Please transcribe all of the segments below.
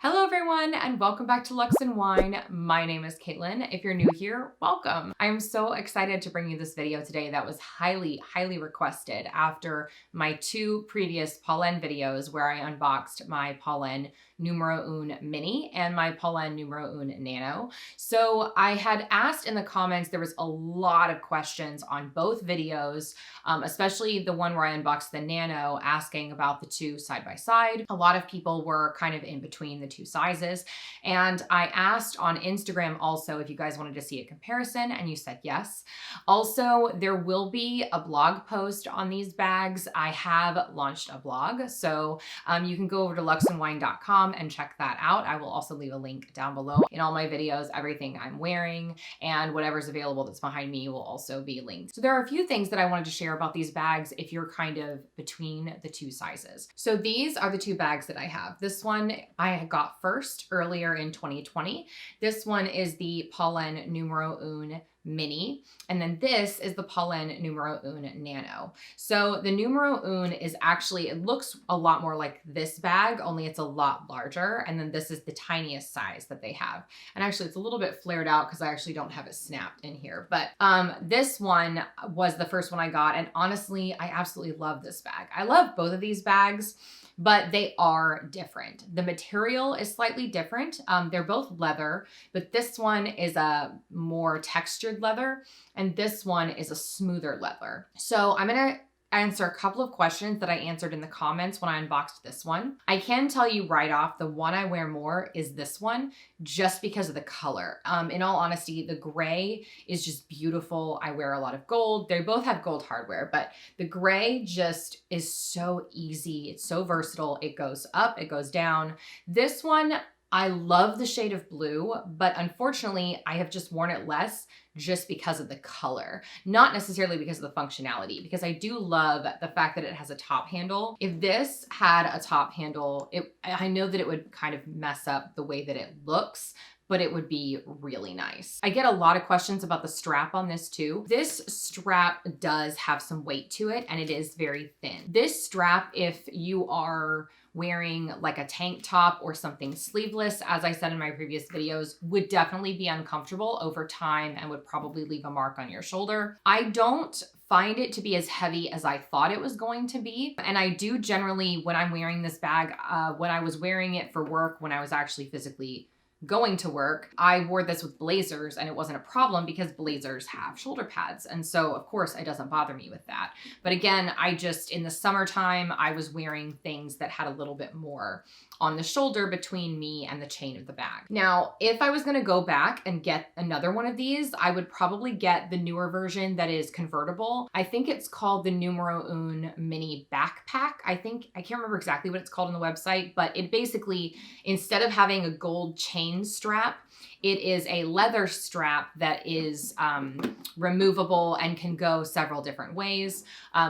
Hello everyone and welcome back to Lux and Wine. My name is Caitlin. If you're new here, welcome. I'm so excited to bring you this video today that was highly requested after my two previous Polene videos where I unboxed my Polene Numero Mini and my Polene Numero Nano. So I had asked in the comments, there was a lot of questions on both videos, especially the one where I unboxed the Nano, asking about the two side by side. A lot of people were kind of in between the two sizes. And I asked on Instagram also if you guys wanted to see a comparison, and you said yes. Also, there will be a blog post on these bags. I have launched a blog, so you can go over to luxandwine.com and check that out. I will also leave a link down below. In all my videos, everything I'm wearing and whatever's available that's behind me will also be linked. So there are a few things that I wanted to share about these bags if you're kind of between the two sizes. So these are the two bags that I have. This one I got first earlier in 2020. This one is the Polene Numero Mini, and then this is the Polene Numero Nano. So the Numero is actually, it looks a lot more like this bag, only it's a lot larger, and then this is the tiniest size that they have. And actually it's a little bit flared out because I actually don't have it snapped in here, but this one was the first one I got, and honestly, I absolutely love this bag. I love both of these bags, but they are different. The material is slightly different. They're both leather, but this one is a more textured leather, and this one is a smoother leather. So I'm gonna answer a couple of questions that I answered in the comments when I unboxed this one. I can tell you right off, the one I wear more is this one, just because of the color. In all honesty, the gray is just beautiful. I wear a lot of gold. They both have gold hardware, but the gray just is so easy. It's so versatile. It goes up, it goes down. This one, I love the shade of blue, but unfortunately, I have just worn it less just because of the color, not necessarily because of the functionality, because I do love the fact that it has a top handle. If this had a top handle, I know that it would kind of mess up the way that it looks, but it would be really nice. I get a lot of questions about the strap on this too. This strap does have some weight to it, and it is very thin. This strap, if you are wearing like a tank top or something sleeveless, as I said in my previous videos, would definitely be uncomfortable over time and would probably leave a mark on your shoulder. I don't find it to be as heavy as I thought it was going to be. And I do generally, when I'm wearing this bag, when I was wearing it for work, when I was actually physically going to work, I wore this with blazers and it wasn't a problem because blazers have shoulder pads. And so of course it doesn't bother me with that. But again, in the summertime, I was wearing things that had a little bit more on the shoulder between me and the chain of the bag. Now, if I was gonna go back and get another one of these, I would probably get the newer version that is convertible. I think it's called the Numero Mini Backpack. I can't remember exactly what it's called on the website, but it basically, instead of having a gold chain strap, it is a leather strap that is removable and can go several different ways,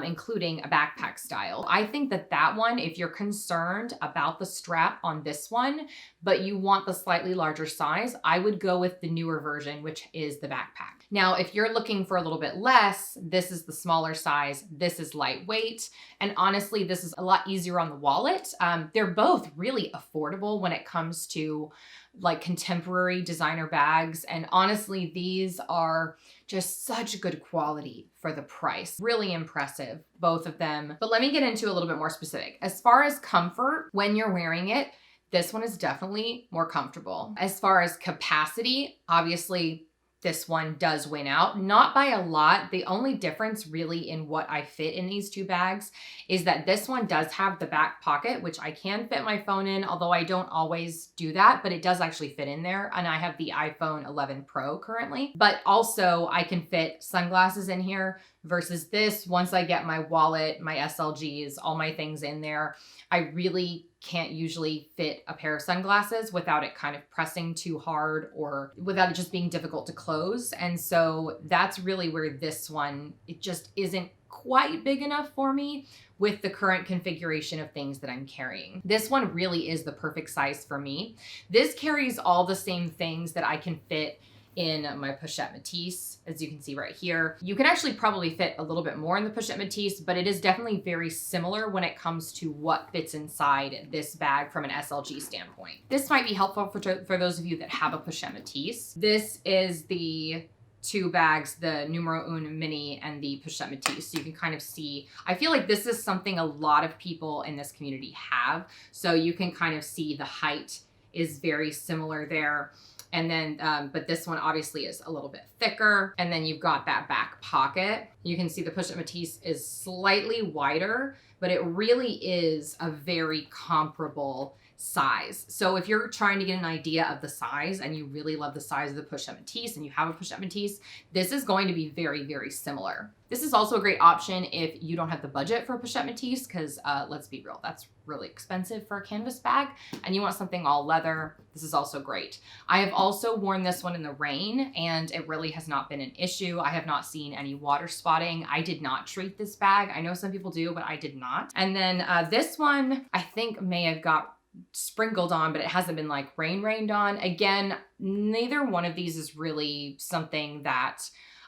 including a backpack style. I think that one, if you're concerned about the strap on this one, but you want the slightly larger size, I would go with the newer version, which is the backpack. Now, if you're looking for a little bit less, this is the smaller size. This is lightweight. And honestly, this is a lot easier on the wallet. They're both really affordable when it comes to like contemporary designer bags. And honestly, these are just such good quality for the price. Really impressive, both of them. But let me get into a little bit more specific. As far as comfort, when you're wearing it, this one is definitely more comfortable. As far as capacity, obviously, this one does win out, not by a lot. The only difference really in what I fit in these two bags is that this one does have the back pocket, which I can fit my phone in, although I don't always do that, but it does actually fit in there. And I have the iPhone 11 Pro currently, but also I can fit sunglasses in here versus this. Once I get my wallet, my SLGs, all my things in there, I really can't usually fit a pair of sunglasses without it kind of pressing too hard or without it just being difficult to close. And so that's really where this one, it just isn't quite big enough for me with the current configuration of things that I'm carrying. This one really is the perfect size for me. This carries all the same things that I can fit in my pochette Matisse, as you can see right here. You can actually probably fit a little bit more in the pochette Matisse, but it is definitely very similar when it comes to what fits inside this bag from an SLG standpoint. This might be helpful for those of you that have a pochette Matisse. This is the two bags, the Numero Un Mini and the pochette Matisse. So you can kind of see, I feel like this is something a lot of people in this community have. So you can kind of see the height is very similar there. And then, but this one obviously is a little bit thicker. And then you've got that back pocket. You can see the pochette Matisse is slightly wider, but it really is a very comparable size. So if you're trying to get an idea of the size and you really love the size of the pochette Matisse and you have a pochette Matisse, this is going to be very, very similar. This is also a great option if you don't have the budget for a pochette Matisse, because let's be real, that's really expensive for a canvas bag and you want something all leather. This is also great. I have also worn this one in the rain and it really has not been an issue. I have not seen any water spotting. I did not treat this bag. I know some people do, but I did not. And then this one I think may have got sprinkled on, but it hasn't been like rained on. Again, neither one of these is really something that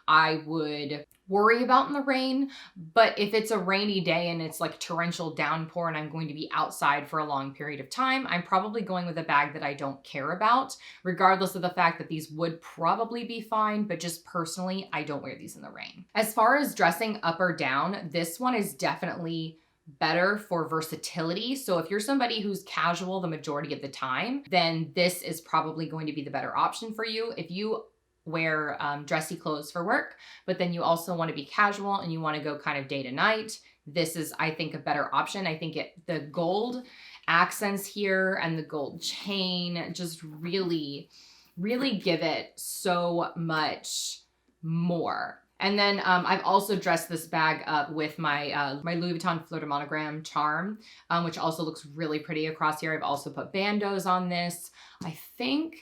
I would worry about in the rain, but if it's a rainy day and it's like torrential downpour and I'm going to be outside for a long period of time, I'm probably going with a bag that I don't care about, regardless of the fact that these would probably be fine, but just personally, I don't wear these in the rain. As far as dressing up or down, this one is definitely better for versatility. So if you're somebody who's casual the majority of the time, then this is probably going to be the better option for you. If you wear dressy clothes for work, but then you also want to be casual and you want to go kind of day to night, this is, I think, a better option. I think the gold accents here and the gold chain just really, really give it so much more. And then I've also dressed this bag up with my my Louis Vuitton Fleur de Monogram charm, which also looks really pretty across here. I've also put bandeaus on this. I think,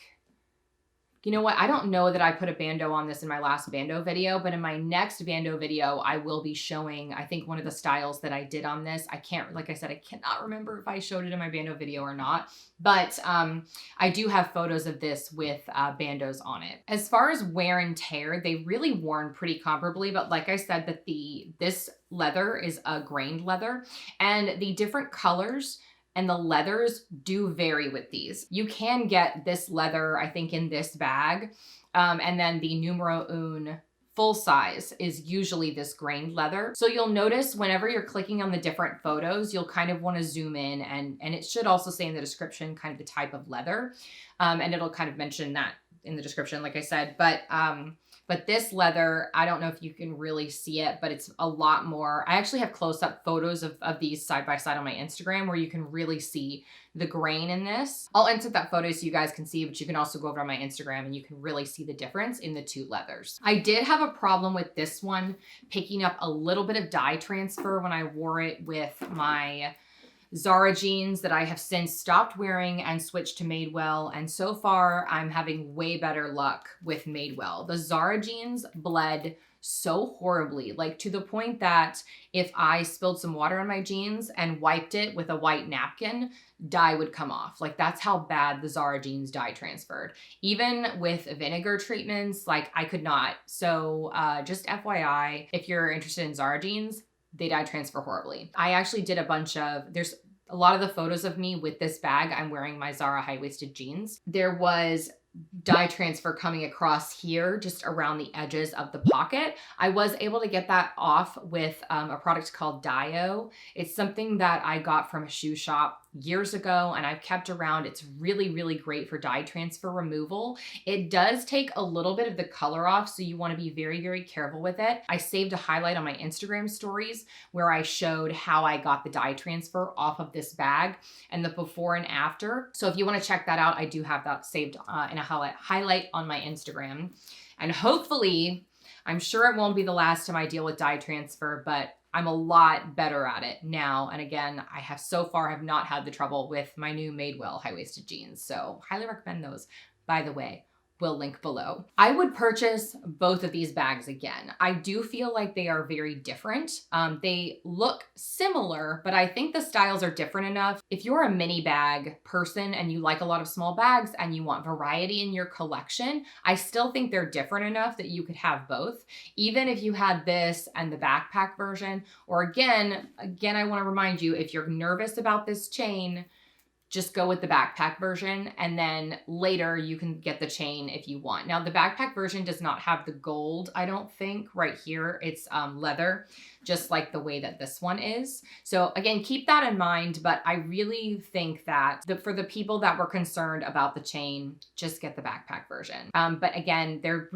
you know what? I don't know that I put a bandeau on this in my last bandeau video, but in my next bandeau video, I will be showing, I think, one of the styles that I did on this. I can't, like I said, I cannot remember if I showed it in my bandeau video or not, but I do have photos of this with bandeaus on it. As far as wear and tear, they really worn pretty comparably, but like I said, that this leather is a grained leather, and the different colors and the leathers do vary with these. You can get this leather, I think, in this bag. And then the Numero Un full size is usually this grained leather. So you'll notice whenever you're clicking on the different photos, you'll kind of want to zoom in, and it should also say in the description kind of the type of leather. And it'll kind of mention that in the description, like I said. But this leather, I don't know if you can really see it, but it's a lot more. I actually have close-up photos of these side by side on my Instagram where you can really see the grain in this. I'll insert that photo so you guys can see, but you can also go over on my Instagram and you can really see the difference in the two leathers. I did have a problem with this one picking up a little bit of dye transfer when I wore it with my Zara jeans that I have since stopped wearing and switched to Madewell, and so far I'm having way better luck with Madewell. The Zara jeans bled so horribly, like to the point that if I spilled some water on my jeans and wiped it with a white napkin, dye would come off. Like, that's how bad the Zara jeans dye transferred. Even with vinegar treatments, like, I could not. So just FYI, if you're interested in Zara jeans, they dye transfer horribly. I actually did there's a lot of the photos of me with this bag, I'm wearing my Zara high-waisted jeans. There was dye transfer coming across here, just around the edges of the pocket. I was able to get that off with a product called Dio. It's something that I got from a shoe shop years ago and I've kept around. It's really, really great for dye transfer removal. It does take a little bit of the color off, so you want to be very, very careful with it. I saved a highlight on my Instagram stories where I showed how I got the dye transfer off of this bag and the before and after. So if you want to check that out, I do have that saved in a highlight on my Instagram. And hopefully, I'm sure it won't be the last time I deal with dye transfer, but I'm a lot better at it now. And again, I have so far have not had the trouble with my new Madewell high-waisted jeans. So highly recommend those, by the way. will link below. I would purchase both of these bags again. I do feel like they are very different. They look similar, but I think the styles are different enough. If you're a mini bag person and you like a lot of small bags and you want variety in your collection, I still think they're different enough that you could have both. Even if you had this and the backpack version, or again, I want to remind you, if you're nervous about this chain, just go with the backpack version, and then later you can get the chain if you want. Now, the backpack version does not have the gold, I don't think, right here. It's leather, just like the way that this one is. So again, keep that in mind, but I really think that for the people that were concerned about the chain, just get the backpack version. But again, they're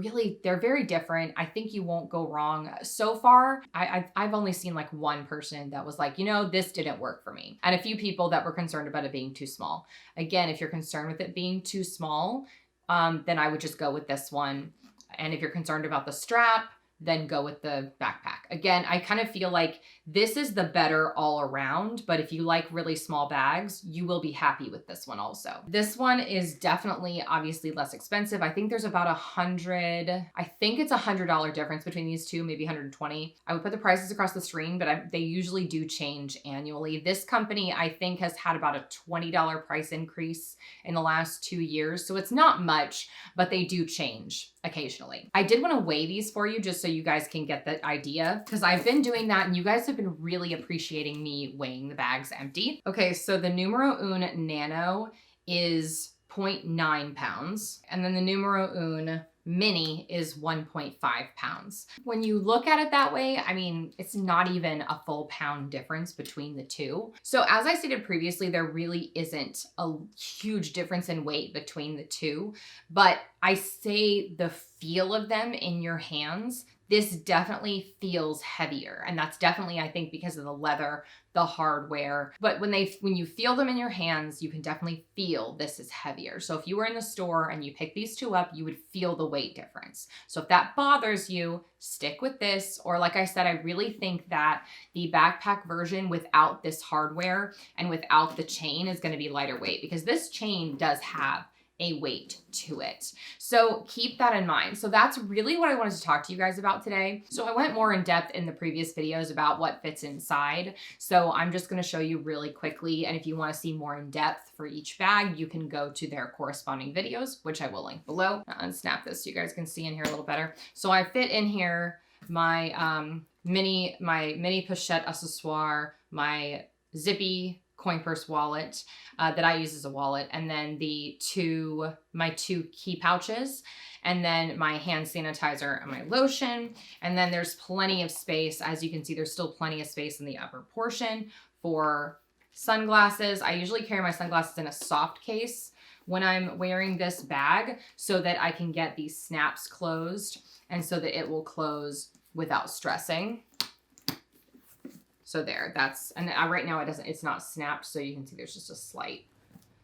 very different. I think you won't go wrong. So far, I've only seen like one person that was like, you know, this didn't work for me. And a few people that were concerned about it being too small. Again, if you're concerned with it being too small, then I would just go with this one. And if you're concerned about the strap, then go with the backpack. Again, I kind of feel like this is the better all around, but if you like really small bags, you will be happy with this one also. This one is definitely obviously less expensive. I think there's about I think it's $100 difference between these two, maybe 120. I would put the prices across the screen, but they usually do change annually. This company, I think, has had about a $20 price increase in the last 2 years. So it's not much, but they do change occasionally. I did want to weigh these for you just so you guys can get the idea, because I've been doing that and you guys have been really appreciating me weighing the bags empty. Okay, so the Numero Nano is 0.9 pounds, and then the Numero Mini is 1.5 pounds. When you look at it that way, I mean, it's not even a full pound difference between the two. So as I stated previously, there really isn't a huge difference in weight between the two, but I say the feel of them in your hands, this definitely feels heavier. And that's definitely, I think, because of the leather, the hardware. But when you feel them in your hands, you can definitely feel this is heavier. So if you were in the store and you pick these two up, you would feel the weight difference. So if that bothers you, stick with this. Or like I said, I really think that the backpack version without this hardware and without the chain is going to be lighter weight, because this chain does have a weight to it. So keep that in mind. So that's really what I wanted to talk to you guys about today. So I went more in depth in the previous videos about what fits inside. So I'm just going to show you really quickly. And if you want to see more in depth for each bag, you can go to their corresponding videos, which I will link below. I'll unsnap this so you guys can see in here a little better. So I fit in here my mini pochette accessoire, my zippy coin purse wallet that I use as a wallet, and then my two key pouches, and then my hand sanitizer and my lotion. And then there's plenty of space. As you can see, there's still plenty of space in the upper portion for sunglasses. I usually carry my sunglasses in a soft case when I'm wearing this bag so that I can get these snaps closed and so that it will close without stressing. So there, and right now it's not snapped, so you can see there's just a slight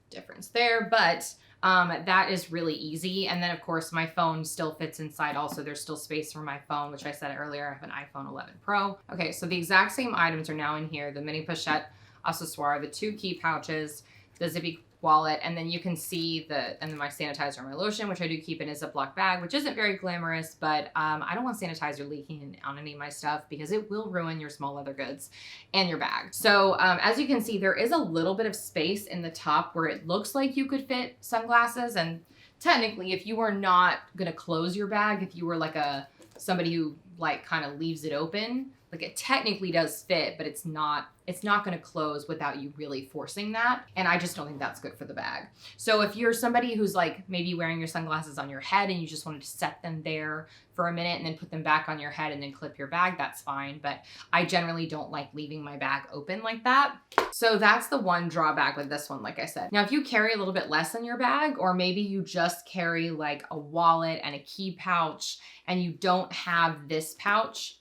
difference there, but that is really easy. And then of course my phone still fits inside also. There's still space for my phone, which I said earlier, I have an iPhone 11 Pro. Okay, so the exact same items are now in here: the mini pochette accessoire, the two key pouches, the zippy wallet, and then you can see and then my sanitizer and my lotion, which I do keep in a Ziploc bag, which isn't very glamorous, but I don't want sanitizer leaking on any of my stuff because it will ruin your small leather goods and your bag. So as you can see, there is a little bit of space in the top where it looks like you could fit sunglasses. And technically, if you were not gonna close your bag, if you were like somebody who like kind of leaves it open, like it technically does fit, but it's not going to close without you really forcing that. And I just don't think that's good for the bag. So if you're somebody who's like maybe wearing your sunglasses on your head and you just wanted to set them there for a minute and then put them back on your head and then clip your bag, that's fine. But I generally don't like leaving my bag open like that. So that's the one drawback with this one, like I said. Now, if you carry a little bit less in your bag, or maybe you just carry like a wallet and a key pouch and you don't have this pouch,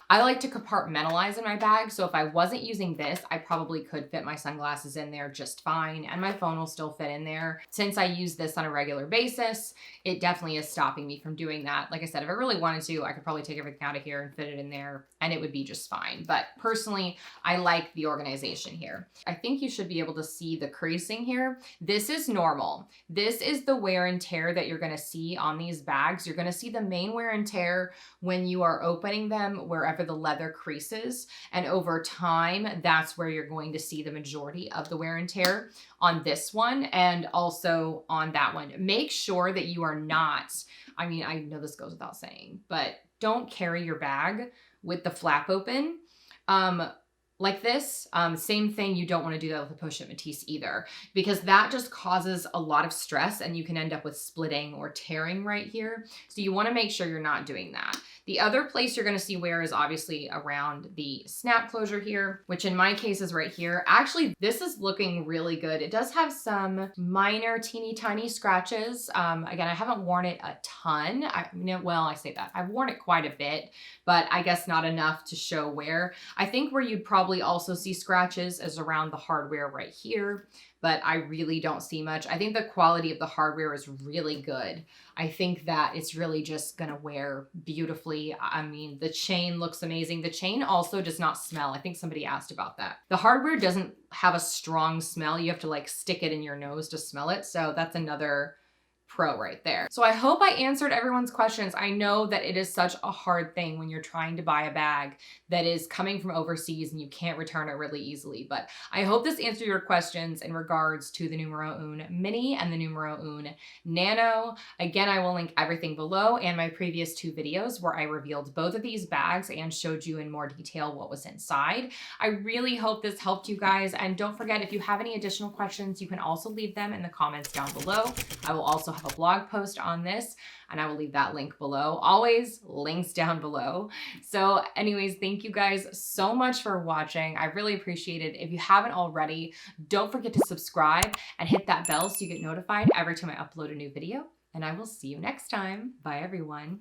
I like to compartmentalize in my bag. So if I wasn't using this, I probably could fit my sunglasses in there just fine, and my phone will still fit in there. Since I use this on a regular basis, it definitely is stopping me from doing that. Like I said, if I really wanted to, I could probably take everything out of here and fit it in there and it would be just fine. But personally, I like the organization here. I think you should be able to see the creasing here. This is normal. This is the wear and tear that you're gonna see on these bags. You're gonna see the main wear and tear when you are opening them, wherever the leather creases. And over time, that's where you're going to see the majority of the wear and tear on this one and also on that one. Make sure that you are not, I mean, I know this goes without saying, but don't carry your bag with the flap open. Like this, same thing, you don't want to do that with a push-up Matisse either, because that just causes a lot of stress and you can end up with splitting or tearing right here. So you want to make sure you're not doing that. The other place you're going to see wear is obviously around the snap closure here, which in my case is right here. Actually, this is looking really good. It does have some minor teeny tiny scratches. Again, I haven't worn it a ton. I say that. I've worn it quite a bit, but I guess not enough to show wear. I think where you'd probably also see scratches is around the hardware right here, but I really don't see much. I think the quality of the hardware is really good. I think that it's really just gonna wear beautifully. I mean, the chain looks amazing. The chain also does not smell. I think somebody asked about that. The hardware doesn't have a strong smell. You have to like stick it in your nose to smell it. So that's another pro right there. So I hope I answered everyone's questions. I know that it is such a hard thing when you're trying to buy a bag that is coming from overseas and you can't return it really easily. But I hope this answered your questions in regards to the Numero Un Mini and the Numero Un Nano. Again, I will link everything below and my previous 2 videos where I revealed both of these bags and showed you in more detail what was inside. I really hope this helped you guys. And don't forget, if you have any additional questions, you can also leave them in the comments down below. I will also have a blog post on this and I will leave that link below. Always links down below. So anyways, thank you guys so much for watching. I really appreciate it. If you haven't already, don't forget to subscribe and hit that bell so you get notified every time I upload a new video. And I will see you next time. Bye everyone.